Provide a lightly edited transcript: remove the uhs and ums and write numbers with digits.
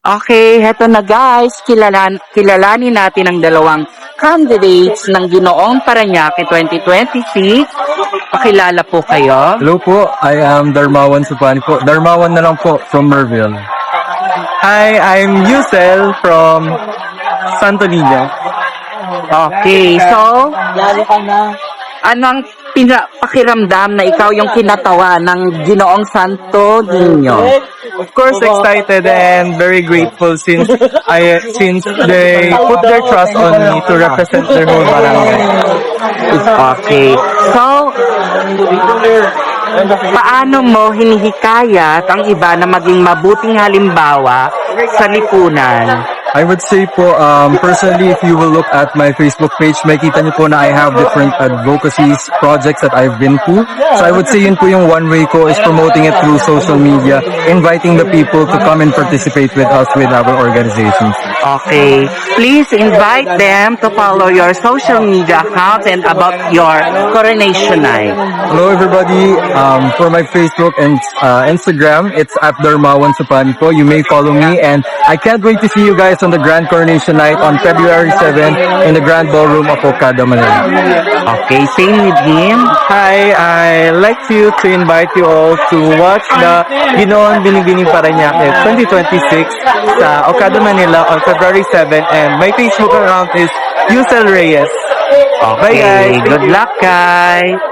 Okay, heto na guys, kilalanin natin ang dalawang candidates ng Ginoong Parañaque 2026. Pakilala po kayo. Hello po, I am Darmawan Supani po. Darmawan na lang po from Merville. Hi, I'm Yusel from Santo Niño. Okay, so, ano ang pakiramdam na ikaw yung kinatawa ng Ginoong Santo Niño? Of course, excited and very grateful since they put their trust on me to represent their whole barangay. Okay, so, paano mo hinihikayat ang iba na maging mabuting halimbawa sa lipunan? I would say po, personally, if you will look at my Facebook page, makita niyo po na I have different advocacies, projects that I've been to. So I would say yun po yung one way ko is promoting it through social media, inviting the people to come and participate with us with our organizations. Okay, please invite them to follow your social media accounts and about your coronation night. Hello everybody, for my Facebook and Instagram, it's at Darmawan Supani po. You may follow me and I can't wait to see you guys on the Grand Coronation Night on February 7 in the Grand Ballroom of Okada, Manila. Okay, same with him. Hi, I'd like to invite you all to watch the Ginoong Binibining Parañaque 2026 sa Okada, Manila on February 7 and my Facebook account is Yusel Reyes. Okay, Bye guys! good luck guys!